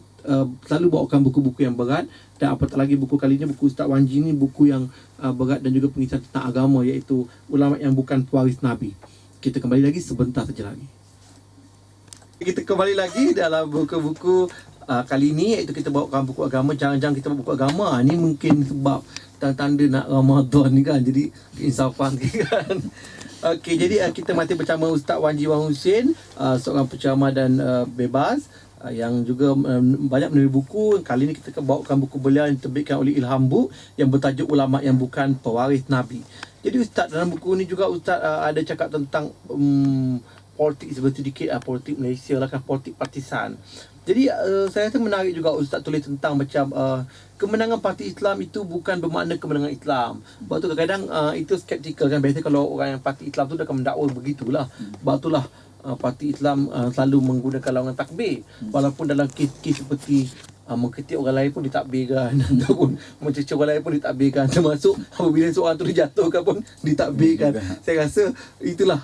selalu bawakan buku-buku yang berat, dan apatah lagi buku kali ini, buku Ustaz Wanji ni buku yang berat dan juga pengisah tentang agama, iaitu ulama yang bukan pewaris Nabi. Kita kembali lagi sebentar saja lagi. Kita kembali lagi dalam buku-buku kali ini, iaitu kita bawakan buku agama. Jangan-jangan kita bawa buku agama ni mungkin sebab tanda nak Ramadan ni kan, jadi keinsafan kan. Okey, jadi kita masih bersama Ustaz Wanji Wan Hussein, seorang penceramah dan bebas yang juga banyak menulis buku. Kali ini kita bawakan buku beliau yang diterbitkan oleh Ilham Book yang bertajuk Ulama yang Bukan Pewaris Nabi. Jadi Ustaz, dalam buku ni juga Ustaz ada cakap tentang politik sedikit, politik Malaysia lah kan, politik partisan. Jadi saya rasa menarik juga Ustaz tulis tentang macam kemenangan parti Islam itu bukan bermakna kemenangan Islam. Sebab tu kadang-kadang itu skeptikal kan. Biasanya kalau orang yang parti Islam tu dah akan mendakwa begitulah. Sebab itulah parti Islam selalu menggunakan lawangan takbir. Walaupun dalam kes-kes seperti mengkritik orang lain pun ditakbirkan, ataupun mencerca orang lain pun ditakbirkan, termasuk apabila seorang tu dijatuhkan pun ditakbirkan. Saya rasa itulah,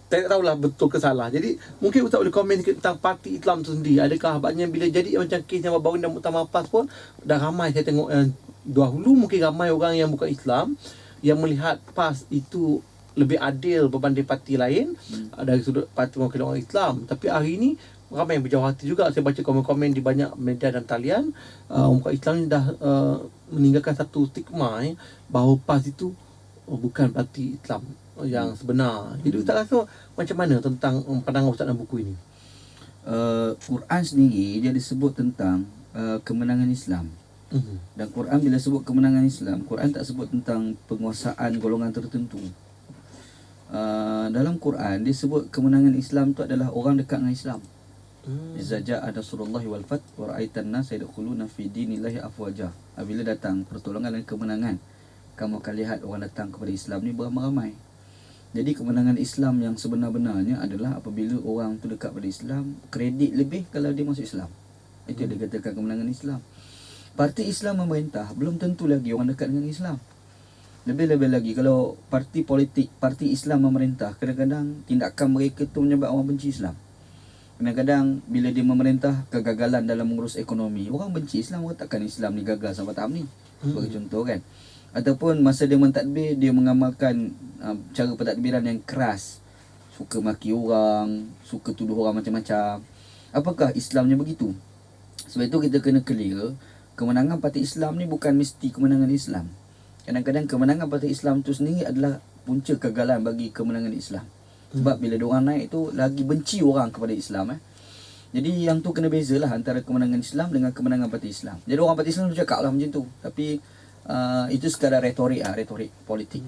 saya tak tahulah betul ke salah. Jadi mungkin Ustaz boleh komen sikit tentang parti Islam tu sendiri. Adakah agaknya bila jadi macam kes yang baru-baru dan Muktamar PAS pun dah ramai, saya tengok dahulu mungkin ramai orang yang bukan Islam yang melihat PAS itu lebih adil berbanding parti lain dari sudut parti mewakili orang Islam. Tapi hari ini ramai yang berjauh hati juga. Saya baca komen-komen di banyak media dan talian, orang bukan Islam ni dah meninggalkan satu stigma bahawa PAS itu bukan parti Islam yang sebenar. Jadi Ustaz rasa macam mana tentang pandangan Ustaz dalam buku ini? Quran sendiri dia disebut tentang kemenangan Islam. Dan Quran bila sebut kemenangan Islam, Quran tak sebut tentang penguasaan golongan tertentu. Dalam Quran dia sebut kemenangan Islam tu adalah orang dekat dengan Islam. Iza ja'a nasrullahi wal fath wa ra'aitan nas yadkhuluna fi dinillahi afwaja. Apabila datang pertolongan dan kemenangan, kamu akan lihat orang datang kepada Islam ni beramai-ramai. Jadi kemenangan Islam yang sebenar-benarnya adalah apabila orang tu dekat pada Islam, kredit lebih kalau dia masuk Islam. Itu yang dikatakan kemenangan Islam. Parti Islam memerintah, belum tentu lagi orang dekat dengan Islam. Lebih-lebih lagi kalau parti politik, parti Islam memerintah, kadang-kadang tindakan mereka tu menyebabkan orang benci Islam. Kadang-kadang bila dia memerintah, kegagalan dalam mengurus ekonomi, orang benci Islam, orang takkan Islam ni gagal sampai tahap ni. Sebagai contoh kan. Ataupun masa dia mentadbir, dia mengamalkan cara pentadbiran yang keras, suka maki orang, suka tuduh orang macam-macam. Apakah Islamnya begitu? Sebab itu kita kena clear, kemenangan parti Islam ni bukan mesti kemenangan Islam. Kadang-kadang kemenangan parti Islam tu sendiri adalah punca kegagalan bagi kemenangan Islam. Sebab bila diorang naik tu, lagi benci orang kepada Islam. Jadi yang tu kena bezalah antara kemenangan Islam dengan kemenangan parti Islam. Jadi orang parti Islam tu cakap lah macam tu, tapi itu sekadar retorik politik.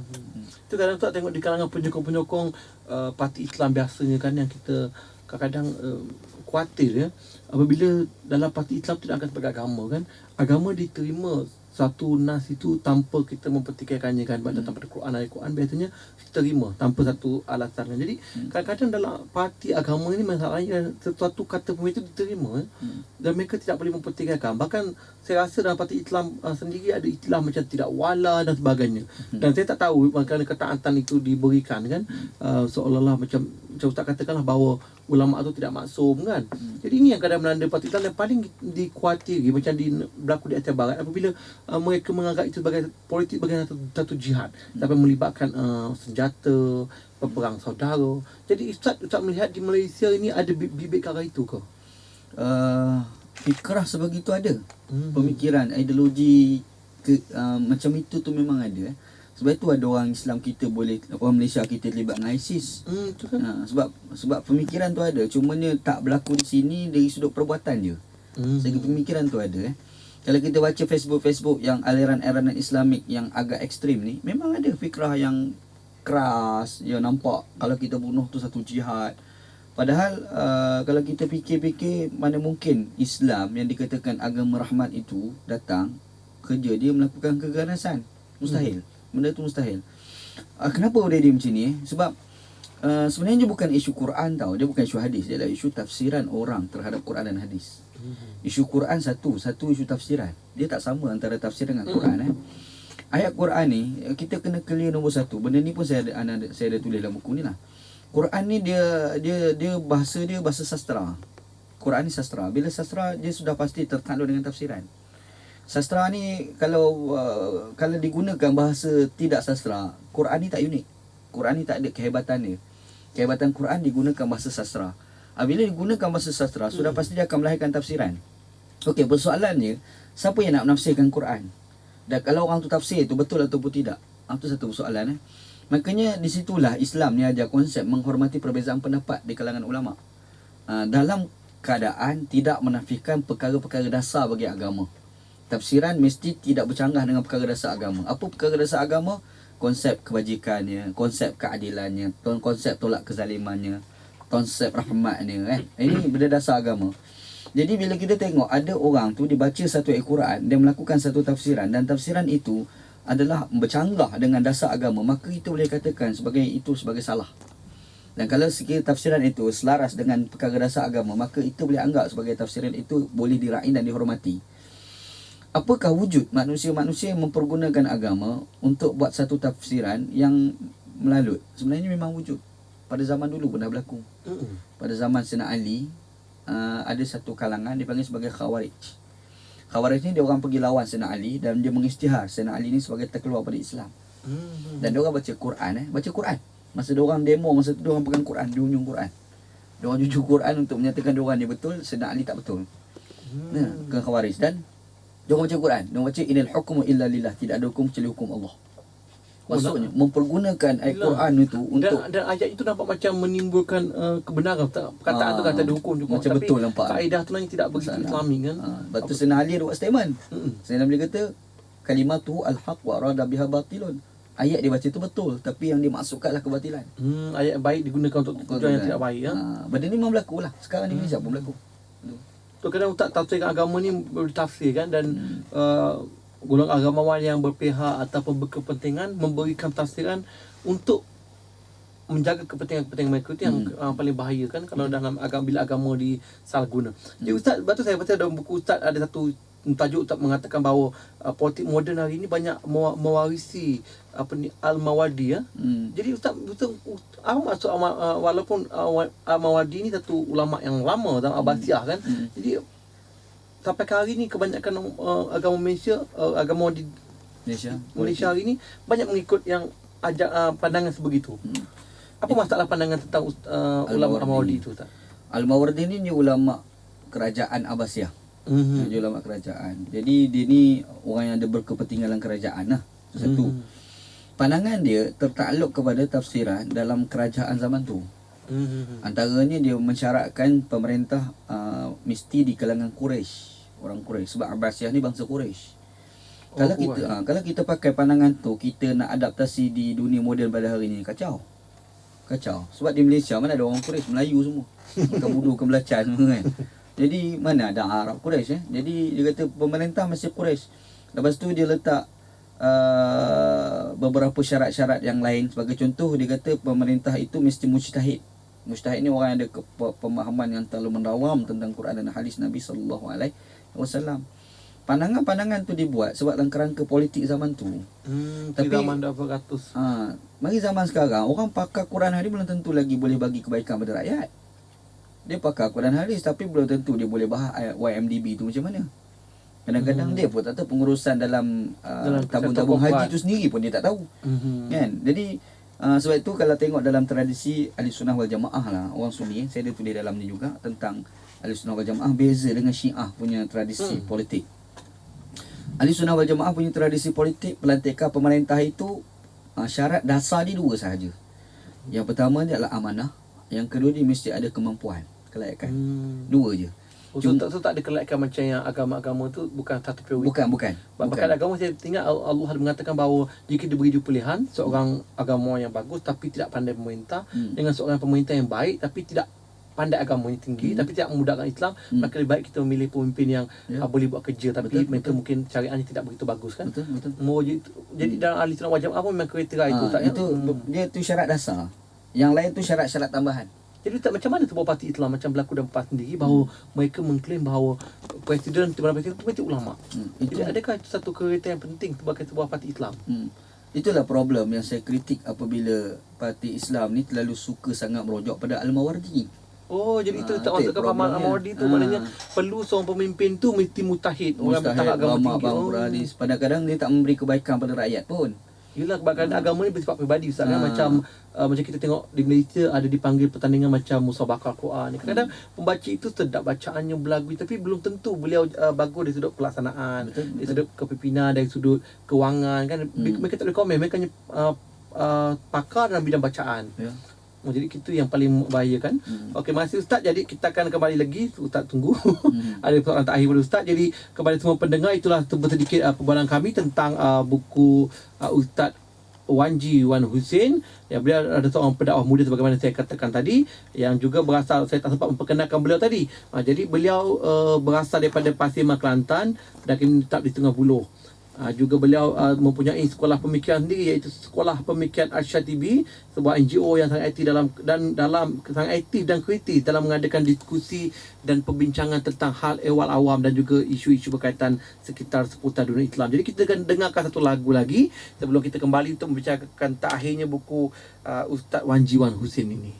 Itu kadang tak tengok di kalangan penyokong-penyokong parti Islam biasanya kan, yang kita kadang-kadang khawatir apabila dalam parti Islam tidak akan sebagai agama kan, agama diterima satu nas itu tanpa kita mempertikaikannya kan, datang pada Quran, ayat Quran biasanya kita terima tanpa satu alasan kan. Jadi kadang-kadang dalam parti agama ini masalahnya sesuatu kata pun itu diterima dan mereka tidak boleh mempertikaikan. Bahkan saya rasa dalam parti Islam sendiri ada istilah macam tidak wala dan sebagainya. Dan saya tak tahu bagaimana ketaatan itu diberikan kan, seolah-olah macam Ustaz katakanlah bahawa ulama tu tidak maksum kan. Jadi ini yang kadang melanda parti Islam yang paling dikhawatiri macam berlaku di Aceh Barat apabila mereka menganggap itu sebagai politik, sebagai satu jihad sampai melibatkan senjata, perang saudara. Jadi Ustaz melihat di Malaysia ini ada bibit kara itu ke? Fikrah sebegitu ada. Pemikiran, ideologi macam itu tu memang ada. Sebab itu ada orang Islam kita boleh, orang Malaysia kita terlibat dengan ISIS. Itu kan? Sebab pemikiran tu ada, cumanya tak berlaku di sini dari sudut perbuatan je. Segi pemikiran tu ada. Kalau kita baca Facebook yang aliran-aliran Islamik yang agak ekstrim ni, memang ada fikrah yang keras, yang nampak kalau kita bunuh tu satu jihad. Padahal kalau kita fikir-fikir, mana mungkin Islam yang dikatakan agama rahmat itu datang kerja dia melakukan keganasan. Mustahil. Benda tu mustahil. Kenapa boleh dia macam ni? Sebab sebenarnya dia bukan isu Quran tau, dia bukan isu hadis, dia adalah isu tafsiran orang terhadap Quran dan hadis. Isu Quran satu isu tafsiran. Dia tak sama antara tafsir dengan Quran. Ayat Quran ni kita kena clear nombor satu. Benda ni pun saya ada tulis dalam buku ni lah. Quran ni dia bahasa sastra. Quran ni sastra. Bila sastra dia sudah pasti tertakluk dengan tafsiran. Sastra ni kalau digunakan bahasa tidak sastra, Quran ni tak unik. Quran ni tak ada kehebatan dia. Kehebatan Quran digunakan bahasa sastra. Bila digunakan bahasa sastra, sudah pasti dia akan melahirkan tafsiran. Okey, persoalannya, siapa yang nak menafsirkan Quran? Dan kalau orang tu tafsir tu betul ataupun tidak? Itu satu persoalan. Makanya di situlah Islam ni ajar konsep menghormati perbezaan pendapat di kalangan ulama. Dalam keadaan tidak menafikan perkara-perkara dasar bagi agama. Tafsiran mesti tidak bercanggah dengan perkara dasar agama. Apa perkara dasar agama? Konsep kebajikannya, konsep keadilannya, konsep tolak kezalimannya, konsep rahmatnya. Ini benda dasar agama. Jadi bila kita tengok ada orang tu dibaca satu ayat Quran, dia melakukan satu tafsiran dan tafsiran itu adalah bercanggah dengan dasar agama, maka itu boleh katakan sebagai salah. Dan kalau sekiranya tafsiran itu selaras dengan perkara dasar agama, maka itu boleh anggap sebagai tafsiran itu boleh diraih dan dihormati. Apakah wujud manusia-manusia yang mempergunakan agama untuk buat satu tafsiran yang melalut? Sebenarnya memang wujud. Pada zaman dulu pun dah berlaku. Pada zaman Sayyidina Ali, ada satu kalangan dipanggil sebagai Khawarij. Khawarij ni dia orang pergi lawan Sayyidina Ali dan dia mengisytihar Sayyidina Ali ni sebagai terkeluar pada Islam. Dan dia orang baca Quran, baca Quran. Masa dia orang demo, masa tu dia orang pegang Quran, dia unjung Quran. Dia orang jujur Quran untuk menyatakan dia orang ni betul, Sayyidina Ali tak betul. Ke Khawarij. Dan dia orang baca Quran, dia orang baca innal hukmu illa lillah, tidak ada hukum kecuali hukum Allah. Maksudnya mempergunakan ayat Quran itu untuk dan ayat itu nampak macam menimbulkan kebenaran. Perkataan tu kata ada hukum juga, macam tapi betul nampak. kaedah tu sebenarnya tidak begitu Islami kan. Lepas tu Sayyidina Ali ada buat statement. Sayyidina Ali kata kalimatu al-haq wa arada biha batilun. Ayat dia baca tu betul, tapi yang dimaksudkanlah kebatilan. Ayat baik digunakan untuk tujuan yang tidak baik. Benda ni memang berlaku lah. Sekarang ni Malaysia pun berlaku. Tu kadang tak tafsirkan agama ni bertafsirkan dan golongan agamawan yang berpihak ataupun berkepentingan memberikan tafsiran untuk menjaga kepentingan-kepentingan mereka. Itu yang paling bahaya kan kalau dalam bila agama disalahguna. Jadi Ustaz, betul saya baca dalam buku Ustaz ada satu tajuk Ustaz mengatakan bahawa politik moden hari ini banyak mewarisi Al-Mawardi. Jadi Ustaz apa maksud walaupun Al-Mawardi ni satu ulama yang lama dalam Abbasiyah kan. Jadi sampai ke hari ni kebanyakan agama Malaysia, agama di Malaysia hari ni banyak mengikut yang pandangan sebegitu. Apa masalah pandangan tentang ulama Al-Mawardi itu Ustaz? Al-Mawardi ni ulama kerajaan Abbasiyah. Dia ulama kerajaan. Jadi dia ni orang yang ada berkepentingan dalam kerajaan lah. Satu. Pandangan dia tertakluk kepada tafsiran dalam kerajaan zaman tu. Antaranya dia mensyaratkan pemerintah mesti di kalangan Quraisy, orang Quraisy, sebab Abbasiyah ni bangsa Quraisy. Kalau kita pakai pandangan tu, kita nak adaptasi di dunia moden pada hari ni kacau. Sebab di Malaysia mana ada orang Quraisy, Melayu semua. Bukan Budu, bukan Belacan semua kan. Jadi mana ada Arab Quraisy Jadi dia kata pemerintah masih Quraisy. Lepas tu dia letak beberapa syarat-syarat yang lain. Sebagai contoh, dia kata pemerintah itu mesti mujtahid. Mujtahid ni orang yang ada pemahaman yang terlalu mendalam tentang Quran dan hadis Nabi SAW. Pandangan-pandangan tu dibuat sebab dalam kerangka politik zaman tu. Tapi zaman dah beratus. Mari zaman sekarang, orang pakar Quran hadis belum tentu lagi boleh bagi kebaikan pada rakyat. Dia pakar Quran hadis tapi belum tentu dia boleh bahas YMDB tu macam mana. Kadang-kadang dia pun tak tahu pengurusan dalam tabung-tabung haji tu sendiri pun dia tak tahu. Kan? Jadi sebab itu kalau tengok dalam tradisi Ahlussunnah wal Jamaah lah, orang Sunni, saya ada tulis dalam ni juga tentang Ahlussunnah wal Jamaah beza dengan Syiah punya tradisi politik. Ahlussunnah wal Jamaah punya tradisi politik, pelantikan pemerintah itu syarat dasar dia dua sahaja. Yang pertama dia adalah amanah, yang kedua dia mesti ada kemampuan, kelayakan. Dua je. So tak ada kelaikan macam yang agama-agama tu bukan satu prioritas. Bukan. Bahkan agama saya ingat Allah ada mengatakan bahawa jika diberi dua pilihan, seorang agama yang bagus tapi tidak pandai pemerintah, dengan seorang pemerintah yang baik tapi tidak pandai agamanya tinggi tapi tidak memudahkan Islam, maka lebih baik kita memilih pemimpin yang boleh buat kerja tapi mereka mungkin syariatnya tidak begitu bagus kan. Betul. Jadi dalam ahli sunnah wal jamaah pun memang kriteria itu tak Dia tu syarat dasar. Yang lain tu syarat-syarat tambahan. Jadi tak macam mana sebuah parti Islam macam berlaku dalam PAS sendiri bahawa mereka mengklaim bahawa presiden itu ulama. Jadi adakah itu satu kriteria yang penting sebagai sebuah parti Islam? Itulah problem yang saya kritik apabila parti Islam ni terlalu suka sangat merujuk pada Al-Mawardi. Oh, jadi itu tak masuk ke pemahaman Al-Mawardi tu, maknanya perlu seorang pemimpin tu mesti mustahid, orang mustahid agama tinggi. Kadang-kadang dia tak memberi kebaikan pada rakyat pun. Yelah, kadang agama ni bersifat peribadi Ustaz kan, macam kita tengok di Malaysia ada dipanggil pertandingan macam musabaqah Quran ni. Kadang-kadang pembaca itu sedap bacaannya berlagu tapi belum tentu beliau bagus dari sudut pelaksanaan, dari sudut kepimpinan, dari sudut kewangan kan. Mereka tak boleh komen, mereka hanya pakar dalam bidang bacaan. Jadi itu yang paling bahaya kan. Okey, masih Ustaz, jadi kita akan kembali lagi. Ustaz tunggu. Ada soalan terakhir pada Ustaz. Jadi kepada semua pendengar, itulah sedikit perbualan kami tentang buku Ustaz Wanji Wan Hussein. Ya, beliau ada seorang pendakwah muda sebagaimana saya katakan tadi, yang juga berasal, saya tak sempat memperkenalkan beliau tadi. Jadi beliau berasal daripada Pasir Kelantan dan kini tetap di Tengah Buloh. Juga beliau mempunyai sekolah pemikiran sendiri, iaitu Sekolah Pemikiran Asyatibi, sebuah NGO yang sangat aktif sangat aktif dan kritis dalam mengadakan diskusi dan perbincangan tentang hal ehwal awam dan juga isu-isu berkaitan sekitar seputar dunia Islam. Jadi kita akan dengarkan satu lagu lagi sebelum kita kembali untuk membicarakan takhirnya buku Ustaz Wanji Wan Hussein ini.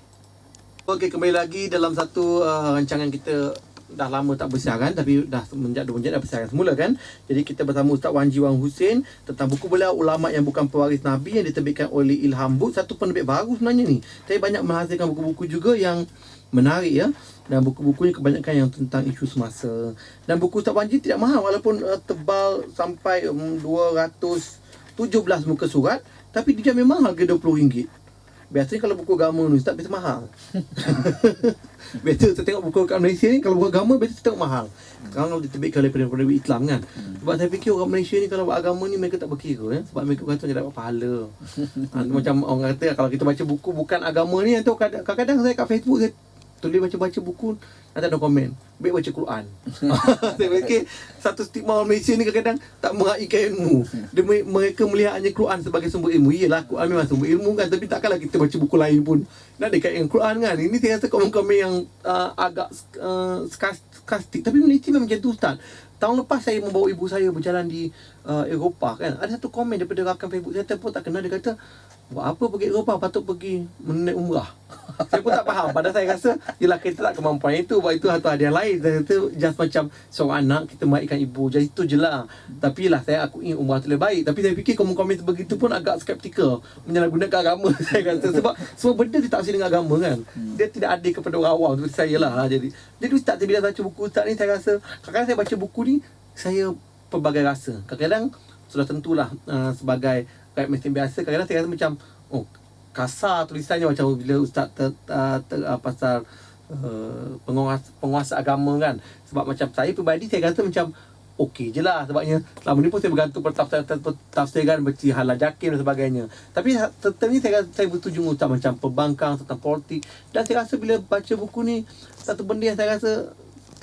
Okey, kembali lagi dalam satu rancangan kita. Dah lama tak bersiaran, tapi dah semenjak 2 bulan dah bersiaran semula kan. Jadi kita bersama Ustaz Wanji Wan Hussein tentang buku beliau Ulama Yang Bukan Pewaris Nabi yang diterbitkan oleh Ilham Books. Satu penerbit baru sebenarnya ni, tapi banyak menghasilkan buku-buku juga yang menarik ya. Dan buku-bukunya kebanyakan yang tentang isu semasa. Dan buku Ustaz Wanji tidak mahal walaupun tebal sampai 217 muka surat, tapi dia memang harga RM20. Biasanya kalau buku agama ni Ustaz biasa mahal. Biasa saya tengok buku kat Malaysia ni, kalau buku agama biasa tengok mahal. Kalau diterbitkan oleh penerbit Islam kan. Sebab saya fikir orang Malaysia ni kalau buat agama ni mereka tak berkira ya. Sebab mereka kata dia dapat pahala. Macam orang kata kalau kita baca buku bukan agama ni, kadang-kadang saya kat Facebook saya tulis baca buku, nanti ada komen, baik baca Quran. Saya fikir satu stigma orang Malaysia ni kadang-kadang tak meraihkan ilmu. Mereka melihat hanya Quran sebagai sumber ilmu. Iyalah, Quran memang sumber ilmu kan, tapi takkanlah kita baca buku lain pun nak dekat dengan Quran kan. Ini saya rasa komen-komen yang agak sarkastik. Tapi Malaysia memang macam tu Ustaz. Tahun lepas saya membawa ibu saya berjalan di Eropah kan. Ada satu komen daripada rakan Facebook saya pun tak kenal, dia kata, buat apa pergi Eropah, patut pergi menaik umrah. Saya pun tak faham. Padahal saya rasa yelah kita tak kemampuan itu, buat itu satu hadiah lain. Saya kata just macam seorang anak kita meraihkan ibu, jadi itu je lah. Tapi lah aku ingin umrah tu lebih baik. Tapi saya fikir komen-komen begitu pun agak skeptikal, menyalahgunakan agama. Saya kata sebab semua benda dia tak bersih dengan agama kan. Dia tidak adil kepada orang awam seperti saya lah. Jadi Ustaz, bila baca buku Ustaz ni, saya rasa kadang-kadang saya baca buku ni, saya pelbagai rasa. Kadang-kadang sudah tentulah sebagai rakyat Malaysia biasa, kadang-kadang saya rasa macam kasar tulisannya, macam bila Ustaz pasal penguasa agama kan. Sebab macam saya pribadi, saya rasa macam okey je lah. Sebabnya selama ni pun saya bergantung pada tafsiran Berci Halal Jakim dan sebagainya. Tapi tentang ni saya bersetuju dengan Ustaz, macam pembangkang tentang politik. Dan saya rasa bila baca buku ni, satu benda yang saya rasa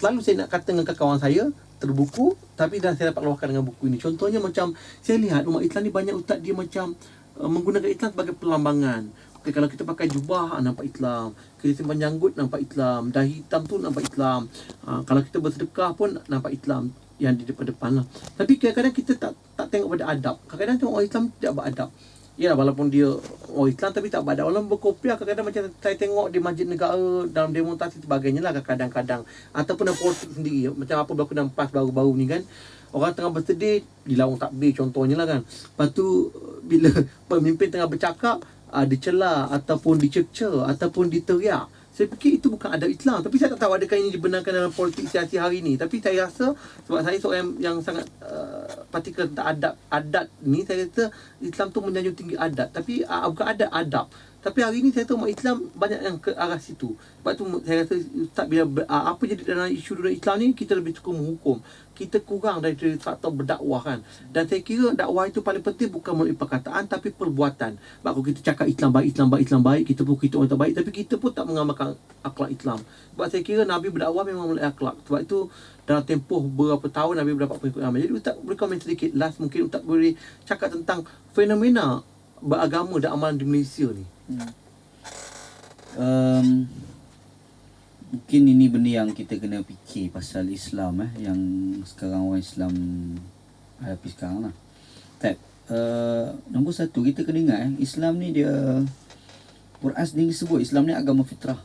selalu saya nak kata dengan kawan saya, terbuku, tapi dan saya dapat luahkan dengan buku ini. Contohnya macam saya lihat umat Islam ni banyak Ustaz, dia macam menggunakan Islam sebagai perlambangan. Okay, kalau kita pakai jubah, nampak Islam. Kita simpan janggut, nampak Islam. Dahi hitam tu nampak Islam. Kalau kita bersedekah pun nampak Islam yang di depan-depan lah. Tapi kadang-kadang kita tak tengok pada adab. Kadang-kadang tengok orang Islam tidak beradab. Ya, walaupun dia orang Islam tapi tak beradab. Walaupun berkopiah, kadang-kadang macam saya tengok di masjid negara, dalam demonstrasi sebagainya lah kadang-kadang. Ataupun dalam politik sendiri. Macam apa berlaku dalam PAS baru-baru ni kan. Orang tengah bersedih, dilaung takbir contohnya lah kan. Lepas tu bila pemimpin tengah bercakap, dicela ataupun dicerca ataupun diteriak. Saya fikir itu bukan adab Islam. Tapi saya tak tahu adakah ini dibenarkan dalam politik siasi hari ini. Tapi saya rasa sebab saya seorang yang sangat partikel tentang adat ni, saya kata Islam tu menyanjung tinggi adat, tapi bukan adab. Tapi hari ni saya tahu umat Islam banyak yang ke arah situ. Sebab tu saya rasa Ustaz, bila apa jadi dalam isu dunia Islam ni, kita lebih suka menghukum. Kita kurang dari faktor berdakwah kan. Dan saya kira dakwah itu paling penting bukan melalui perkataan tapi perbuatan. Sebab kalau kita cakap Islam baik, kita pun kita orang terbaik, tapi kita pun tak mengamalkan akhlak Islam. Sebab saya kira Nabi berdakwah memang melalui akhlak. Sebab itu dalam tempoh berapa tahun Nabi berdapat pengikut ramai. Jadi Ustaz boleh komen sedikit last, mungkin Ustaz boleh cakap tentang fenomena beragama dan amalan di Malaysia ni. Mungkin ini benda yang kita kena fikir pasal Islam yang sekarang orang Islam hadapi sekarang lah. Nombor satu, kita kena ingat Islam ni dia, Quran sendiri sebut Islam ni agama fitrah.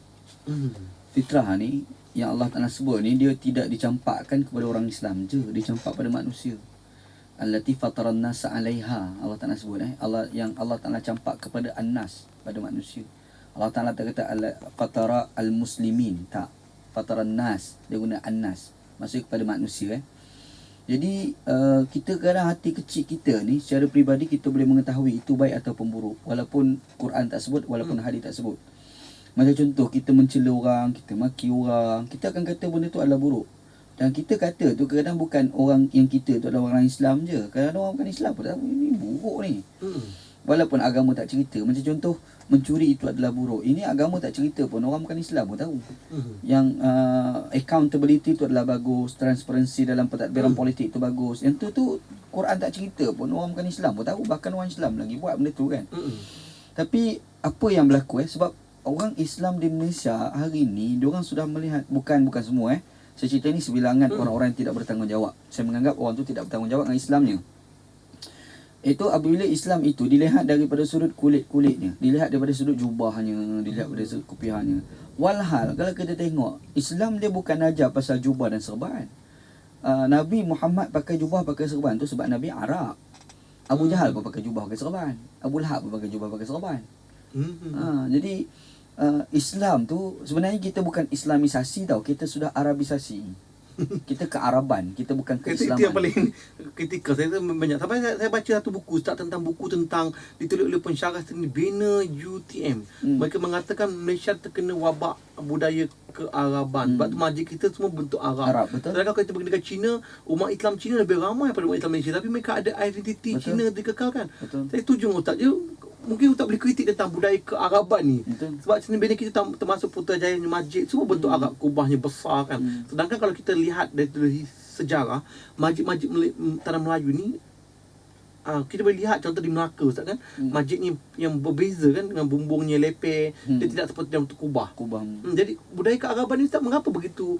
Fitrah ni yang Allah Ta'ala sebut ni, dia tidak dicampakkan kepada orang Islam je, dia campak pada manusia. Allati fataran nasa 'alaiha, Allah Ta'ala sebut Allah Ta'ala campak kepada an-nas, pada manusia. Allah Ta'ala tak kata fatara al-muslimin, tak, fataran nas, dia guna an-nas, maksudnya kepada manusia. Jadi kita kadang hati kecil kita ni secara peribadi kita boleh mengetahui itu baik ataupun buruk, walaupun Quran tak sebut, walaupun hadis tak sebut. Macam contoh, kita mencela orang, kita maki orang, kita akan kata benda tu adalah buruk. Dan kita kata tu kadang bukan orang yang kita tu adalah orang Islam je. Kadang orang bukan Islam pun tahu ini buruk ni. Walaupun agama tak cerita. Macam contoh, mencuri itu adalah buruk. Ini agama tak cerita pun, orang bukan Islam pun tahu. Yang accountability itu adalah bagus, transparansi dalam pentadbiran politik itu bagus. Yang tu Quran tak cerita pun, orang bukan Islam pun tahu. Bahkan orang Islam lagi buat benda tu kan. Tapi apa yang berlaku sebab orang Islam di Malaysia hari ni, diorang sudah melihat, bukan semua saya cerita ni sebilangan orang-orang yang tidak bertanggungjawab. Saya menganggap orang tu tidak bertanggungjawab dengan Islamnya. Itu apabila Islam itu dilihat daripada sudut kulit-kulitnya, dilihat daripada sudut jubahnya, dilihat daripada sudut kopiahnya. Walhal kalau kita tengok, Islam dia bukan ajar pasal jubah dan serban. Nabi Muhammad pakai jubah, pakai serban tu sebab Nabi Arab. Abu Jahal pun pakai jubah, pakai serban. Abu Lahab pun pakai jubah, pakai serban. Jadi Islam tu sebenarnya kita bukan Islamisasi tau, kita sudah Arabisasi. Kita kearaban, kita bukan keislaman. Itu yang paling kritikal. Saya banyak sampai saya baca satu buku Ustaz tentang ditulis oleh pensyarah seni Bina UTM. Mereka mengatakan Malaysia terkena wabak budaya kearaban. Sebab tu masjid kita semua bentuk Arab. Betul. Sedangkan kalau kita pergi negara China, umat Islam China lebih ramai daripada umat Islam Malaysia, tapi mereka ada identiti China dikekalkan. Saya setuju dengan Ustaz. Mungkin Ustaz boleh kritik tentang budaya kearaban ni. Sebab seni Bina kita termasuk Putrajaya masjid semua bentuk Arab, kubahnya besar kan. Sedangkan kalau kita lihat dari sejarah, masjid-masjid tanah Melayu ni, kita boleh lihat contoh di Melaka Ustaz kan, masjid ni yang berbeza kan, dengan bumbungnya leper, dia tidak seperti dalam kubah. Jadi budaya kearaban ni Ustaz, mengapa begitu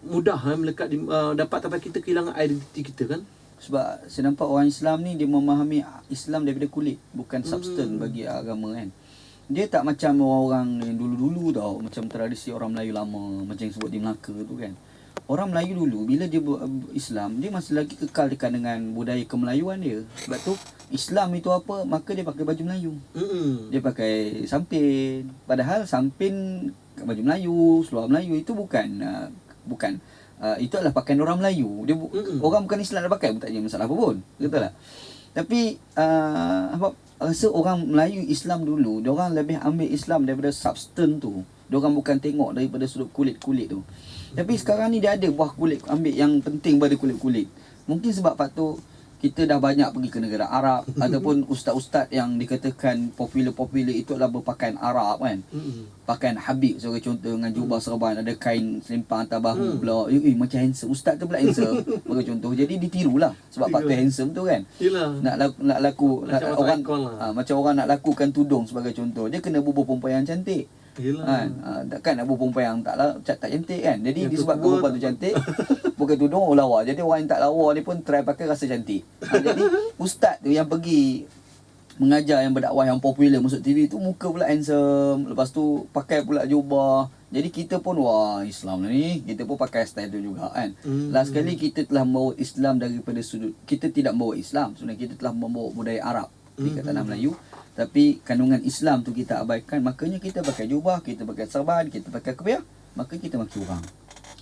mudah melekat dapat sampai kita kehilangan identiti kita kan? Sebab saya nampak orang Islam ni dia memahami Islam daripada kulit, bukan substan bagi agama kan. Dia tak macam orang-orang yang dulu-dulu tau, macam tradisi orang Melayu lama, macam yang sebut di Melaka tu kan. Orang Melayu dulu bila dia Islam, dia masih lagi kekal dekat dengan budaya kemelayuan dia. Sebab tu Islam itu apa, maka dia pakai baju Melayu. Dia pakai sampin. Padahal sampin baju Melayu, seluar Melayu itu bukan itu adalah pakaian orang Melayu. Dia orang bukan Islam dah pakai pun tak ada masalah apa pun. Betul tak? Tapi rasa orang Melayu Islam dulu, dia orang lebih ambil Islam daripada substan tu. Dia orang bukan tengok daripada sudut kulit-kulit tu. Tapi sekarang ni dia ada buah kulit, ambil yang penting pada kulit-kulit. Mungkin sebab faktor kita dah banyak pergi ke negara Arab ataupun ustaz-ustaz yang dikatakan popular itu adalah berpakaian Arab kan. Pakaian Habib sebagai contoh, dengan jubah serban, ada kain selimpang atas bahu pula. Macam handsome, ustaz tu pula handsome sebagai contoh. Jadi ditirulah sebab faktor handsome tu kan. Nak laku orang macam orang nak lakukan tudung sebagai contoh, dia kena bubuh perempuan yang cantik. Takkan nak bubuh perempuan yang tak cantik kan. Jadi disebabkan perempuan tu cantik, pakai tudung lawa. Jadi orang yang tak lawa ni pun try pakai rasa cantik. Jadi ustaz tu yang pergi mengajar, yang berdakwah, yang popular masuk TV tu, muka pula handsome, lepas tu pakai pula jubah. Jadi kita pun wah Islam ni, kita pun pakai style tu juga kan. Last kali kita telah membawa Islam daripada sudut, kita tidak membawa Islam, sebenarnya kita telah membawa budaya Arab di tanah Melayu. Tapi kandungan Islam tu kita abaikan, makanya kita pakai jubah, kita pakai serban, kita pakai kopiah, maka kita maki orang.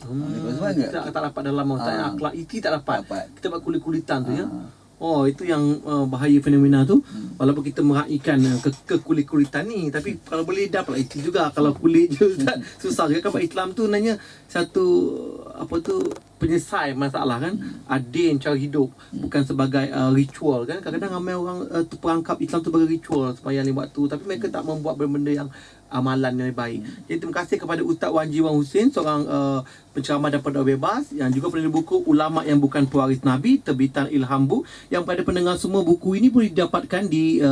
Sebab enggak? Tak dapat dalam Ustaz. Akhlak iti tak dapat. Dapat. Kita buat kulit-kulitan tu ya. Oh, itu yang bahaya fenomena tu. Walaupun kita meraihkan kekulit-kulitan ni, tapi kalau boleh dah pula itu juga. Kalau kulit je Ustaz, susah juga kan. Islam tu nanya satu penyelesai masalah kan. Adil cara hidup, bukan sebagai ritual kan. Kadang-kadang ramai orang terperangkap Islam tu sebagai ritual sembahyang 5 waktu, tapi mereka tak membuat benda-benda yang amalan yang baik. Jadi terima kasih kepada Ustaz Wan Ji Wan Husin, seorang penceramah dan pendakwah bebas, yang juga penulis buku Ulama yang Bukan Pewaris Nabi, terbitan Ilham Book, yang pada pendengar semua buku ini boleh didapatkan di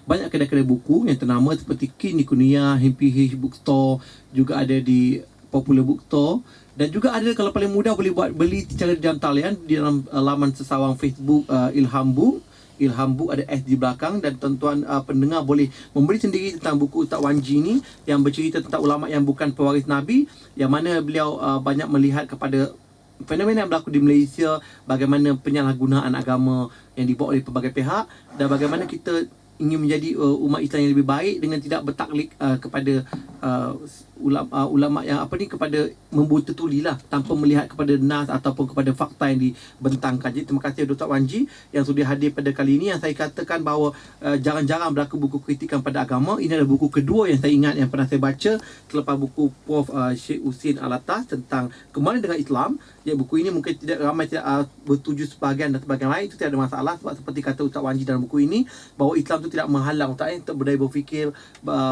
banyak kedai-kedai buku yang ternama seperti Kinokuniya, MPH Bookstore, juga ada di Popular Bookstore, dan juga ada kalau paling mudah boleh beli secara jam talian di dalam laman sesawang Facebook Ilham Book. Ilham Book ada S di belakang, dan tuan-tuan pendengar boleh membeli sendiri tentang buku Ustaz Wan Ji ni yang bercerita tentang ulama yang bukan pewaris Nabi, yang mana beliau banyak melihat kepada fenomena yang berlaku di Malaysia, bagaimana penyalahgunaan agama yang dibawa oleh pelbagai pihak, dan bagaimana kita ingin menjadi umat Islam yang lebih baik dengan tidak bertaklid kepada ulama yang kepada membuta tulilah tanpa melihat kepada nas ataupun kepada fakta yang dibentangkan. Jadi terima kasih Dr. Wan Ji yang sudah hadir pada kali ini. Yang saya katakan bahawa jarang-jarang berlaku buku kritikan pada agama. Ini adalah buku kedua yang saya ingat yang pernah saya baca selepas buku Prof. Sheikh Husin Alatas tentang Kembali dengan Islam. Ya, buku ini mungkin ramai tidak bertuju sebahagian dan sebahagian lain, itu tidak ada masalah, sebab seperti kata Ustaz Wan Ji dalam buku ini, bahawa Islam itu tidak menghalang untuk berdaya berfikir,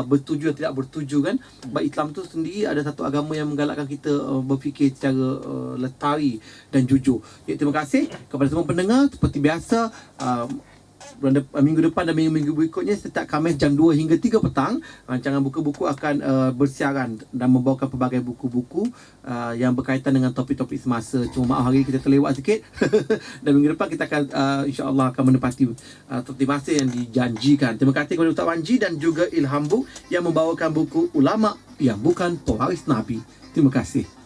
bertuju atau tidak bertuju kan. Sebab Islam itu sendiri ada satu agama yang menggalakkan kita berfikir secara lestari dan jujur. Ya, terima kasih kepada semua pendengar. Seperti biasa, minggu depan dan minggu-minggu berikutnya setiap Khamis jam 2 hingga 3 petang, rancangan buku-buku akan bersiaran dan membawakan pelbagai buku-buku yang berkaitan dengan topik-topik semasa. Cuma maaf hari ini kita terlewat sikit. Dan minggu depan kita akan insya-Allah akan menepati topik masa yang dijanjikan. Terima kasih kepada Ustaz Wan Ji dan juga Ilham Book yang membawakan buku Ulama yang Bukan Pewaris Nabi. Terima kasih.